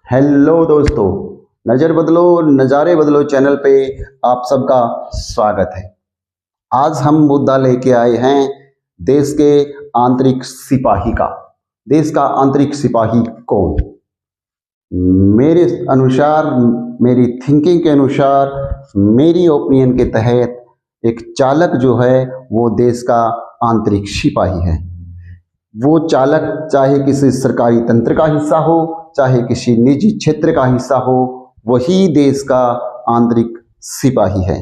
Hello दोस्तों, नज़र बदलो नज़ारे बदलो चैनल पे आप सबका स्वागत है। आज हम मुद्दा लेके आए हैं देश के आंतरिक सिपाही का। देश का आंतरिक सिपाही कौन? मेरे अनुसार, मेरी थिंकिंग के अनुसार, मेरी ओपिनियन के तहत एक चालक जो है वो देश का आंतरिक सिपाही है। वो चालक चाहे किसी सरकारी तंत्र का हिस्सा हो, चाहे किसी निजी क्षेत्र का हिस्सा हो, वही देश का आंतरिक सिपाही है।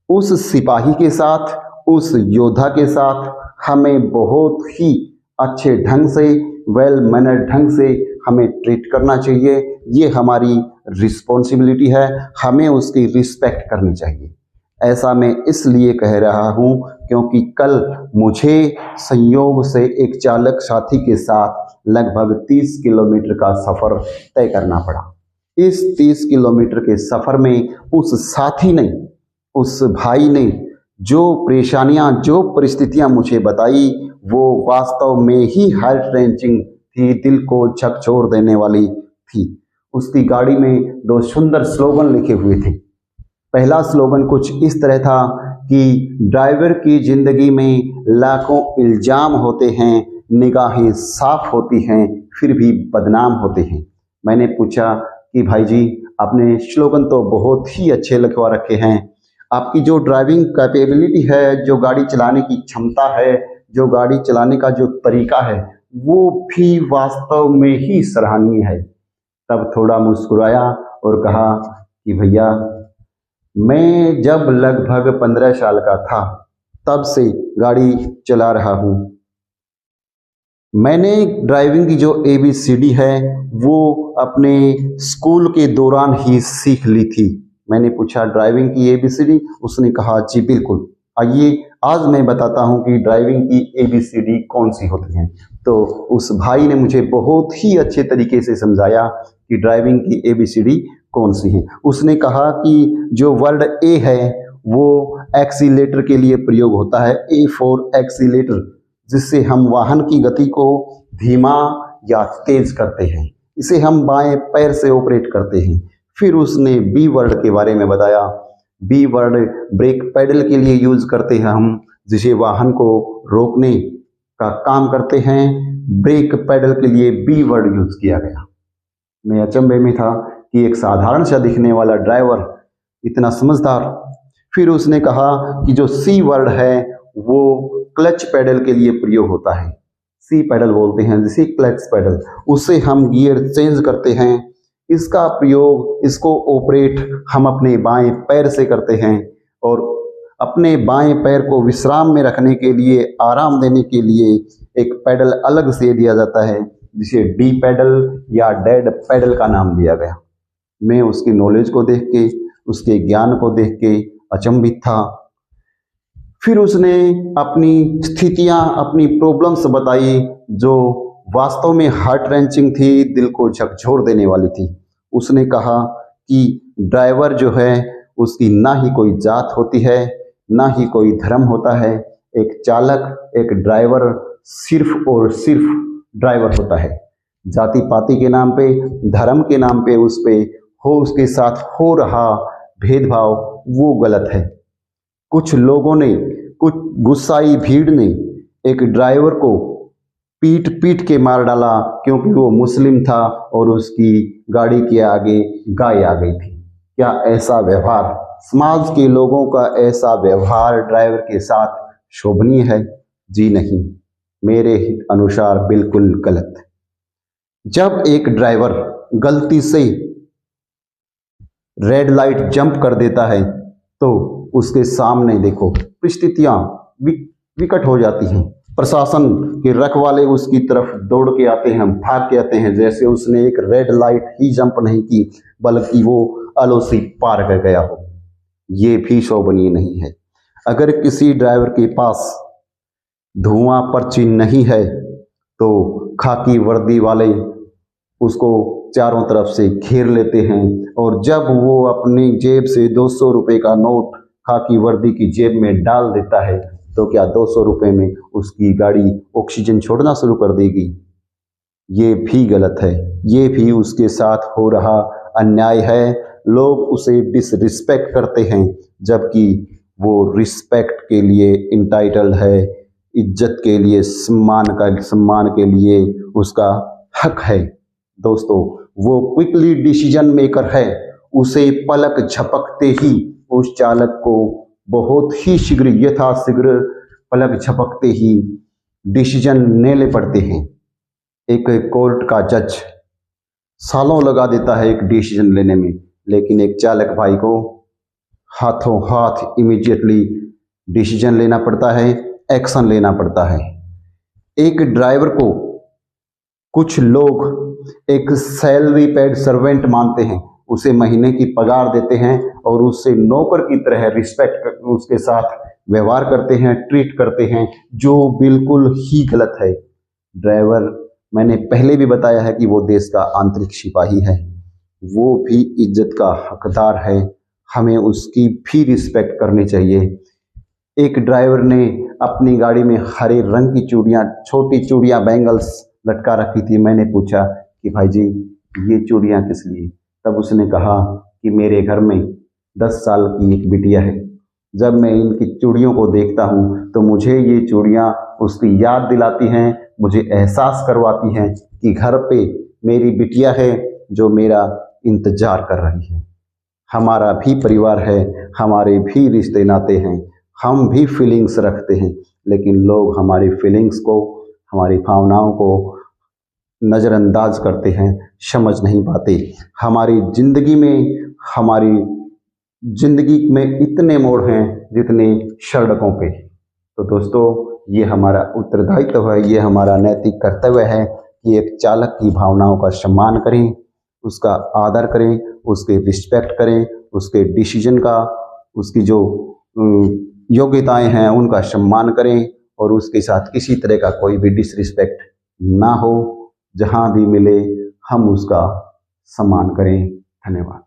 उस सिपाही के साथ, उस योद्धा के साथ हमें बहुत ही अच्छे ढंग से, वेल मैनर ढंग से हमें ट्रीट करना चाहिए। ये हमारी रिस्पॉन्सिबिलिटी है, हमें उसकी रिस्पेक्ट करनी चाहिए। ऐसा मैं इसलिए कह रहा हूँ क्योंकि कल मुझे संयोग से एक चालक साथी के साथ लगभग 30 किलोमीटर का सफ़र तय करना पड़ा। इस 30 किलोमीटर के सफ़र में उस साथी ने, उस भाई ने जो परेशानियां, जो परिस्थितियां मुझे बताई, वो वास्तव में ही हार्ट रेंचिंग थी, दिल को झकझोर देने वाली थी। उसकी गाड़ी में दो सुंदर स्लोगन लिखे हुए थे। पहला स्लोगन कुछ इस तरह था कि ड्राइवर की जिंदगी में लाखों इल्जाम होते हैं, निगाहें साफ होती हैं, फिर भी बदनाम होते हैं। मैंने पूछा कि भाई जी, आपने स्लोगन तो बहुत ही अच्छे लिखवा रखे हैं, आपकी जो ड्राइविंग कैपेबिलिटी है, जो गाड़ी चलाने की क्षमता है, जो गाड़ी चलाने का जो तरीका है, वो भी वास्तव में ही सराहनीय है। तब थोड़ा मुस्कुराया और कहा कि भैया, मैं जब लगभग 15 साल का था तब से गाड़ी चला रहा हूँ। मैंने ड्राइविंग की जो ABCD है वो अपने स्कूल के दौरान ही सीख ली थी। मैंने पूछा ड्राइविंग की ABCD? उसने कहा जी बिल्कुल, आइए आज मैं बताता हूँ कि ड्राइविंग की ABCD कौन सी होती हैं। तो उस भाई ने मुझे बहुत ही अच्छे तरीके से समझाया कि ड्राइविंग की ABCD कौन सी है। उसने कहा कि जो वर्ड ए है वो एक्सीलेटर के लिए प्रयोग होता है, A फॉर एक्सीलेटर, जिससे हम वाहन की गति को धीमा या तेज करते हैं। इसे हम बाएं पैर से ऑपरेट करते हैं। फिर उसने बी वर्ड के बारे में बताया। बी वर्ड ब्रेक पैडल के लिए यूज करते हैं हम, जिसे वाहन को रोकने का काम करते हैं। ब्रेक पैडल के लिए बी वर्ड यूज किया गया। मैं अचंभे में था कि एक साधारण सा दिखने वाला ड्राइवर इतना समझदार। फिर उसने कहा कि जो सी वर्ड है वो क्लच पैडल के लिए प्रयोग होता है। सी पैडल बोलते हैं जिसे, क्लच पैडल, उससे हम गियर चेंज करते हैं। इसका प्रयोग, इसको ऑपरेट हम अपने बाएं पैर से करते हैं और अपने बाएं पैर को विश्राम में रखने के लिए, आराम देने के लिए एक पैडल अलग से दिया जाता है, जिसे डी पैडल या डेड पैडल का नाम दिया गया। मैं उसकी नॉलेज को देख के, उसके ज्ञान को देख के अचंभित था। फिर उसने अपनी स्थितियां, अपनी प्रॉब्लम्स बताई जो वास्तव में हार्ट रेंचिंग थी, दिल को झकझोर देने वाली थी। उसने कहा कि ड्राइवर जो है उसकी ना ही कोई जात होती है, ना ही कोई धर्म होता है। एक चालक, एक ड्राइवर सिर्फ और सिर्फ ड्राइवर होता है। जाति पाति के नाम पे, धर्म के नाम पे उस पे हो, उसके साथ हो रहा भेदभाव वो गलत है। कुछ लोगों ने, कुछ गुस्साई भीड़ ने एक ड्राइवर को पीट पीट के मार डाला क्योंकि वो मुस्लिम था और उसकी गाड़ी के आगे गाय आ गई थी। क्या ऐसा व्यवहार, समाज के लोगों का ऐसा व्यवहार ड्राइवर के साथ शोभनीय है? जी नहीं, मेरे अनुसार बिल्कुल गलत। जब एक ड्राइवर गलती से रेड लाइट जंप कर देता है तो उसके सामने देखो परिस्थितियां विकट हो जाती हैं। प्रशासन के रखवाले उसकी तरफ दौड़ के आते हैं, भाग के आते हैं, जैसे उसने एक रेड लाइट ही जंप नहीं की बल्कि वो LOC पार कर गया हो। ये भी शोभनीय नहीं है। अगर किसी ड्राइवर के पास धुआं पर्ची नहीं है तो खाकी वर्दी वाले उसको चारों तरफ से घेर लेते हैं और जब वो अपनी जेब से 200 रुपये का नोट खाकी वर्दी की जेब में डाल देता है तो क्या 200 रुपये में उसकी गाड़ी ऑक्सीजन छोड़ना शुरू कर देगी? ये भी गलत है, ये भी उसके साथ हो रहा अन्याय है। लोग उसे डिसरिस्पेक्ट करते हैं, जबकि वो रिस्पेक्ट के लिए इंटाइटल्ड है, इज्जत के लिए, सम्मान के लिए उसका हक है। दोस्तों, वो क्विकली डिसीजन मेकर है। उसे पलक झपकते ही उस चालक को बहुत ही शीघ्र, यथाशीघ्र पलक झपकते ही डिसीजन लेने पड़ते हैं। एक कोर्ट का जज सालों लगा देता है एक डिसीजन लेने में, लेकिन एक चालक भाई को हाथों हाथ इमीडिएटली डिसीजन लेना पड़ता है, एक्शन लेना पड़ता है। एक ड्राइवर को कुछ लोग एक सैलरी पेड सर्वेंट मानते हैं, उसे महीने की पगार देते हैं और उससे नौकर की तरह रिस्पेक्ट उसके साथ व्यवहार करते हैं, ट्रीट करते हैं, जो बिल्कुल ही गलत है। ड्राइवर, मैंने पहले भी बताया है कि वो देश का आंतरिक सिपाही है, वो भी इज्जत का हकदार है, हमें उसकी भी रिस्पेक्ट करनी चाहिए। एक ड्राइवर ने अपनी गाड़ी में हरे रंग की चूड़ियाँ, छोटी चूड़ियाँ, बैंगल्स लटका रखी थी। मैंने पूछा कि भाई जी, ये चूड़ियाँ किस लिए? तब उसने कहा कि मेरे घर में 10 साल की एक बिटिया है, जब मैं इनकी चूड़ियों को देखता हूँ तो मुझे ये चूड़ियाँ उसकी याद दिलाती हैं, मुझे एहसास करवाती हैं कि घर पे मेरी बिटिया है जो मेरा इंतजार कर रही है। हमारा भी परिवार है, हमारे भी रिश्ते नाते हैं, हम भी फीलिंग्स रखते हैं, लेकिन लोग हमारी फीलिंग्स को, हमारी भावनाओं को नज़रअंदाज करते हैं, समझ नहीं पाते। हमारी ज़िंदगी में इतने मोड़ हैं जितने सड़कों पे। तो दोस्तों, ये हमारा उत्तरदायित्व है, ये हमारा नैतिक कर्तव्य है कि एक चालक की भावनाओं का सम्मान करें, उसका आदर करें, उसके रिस्पेक्ट करें, उसके डिसीजन का, उसकी जो योग्यताएं हैं उनका सम्मान करें, और उसके साथ किसी तरह का कोई भी डिसरिस्पेक्ट ना हो। जहां भी मिले हम उसका सम्मान करें। धन्यवाद।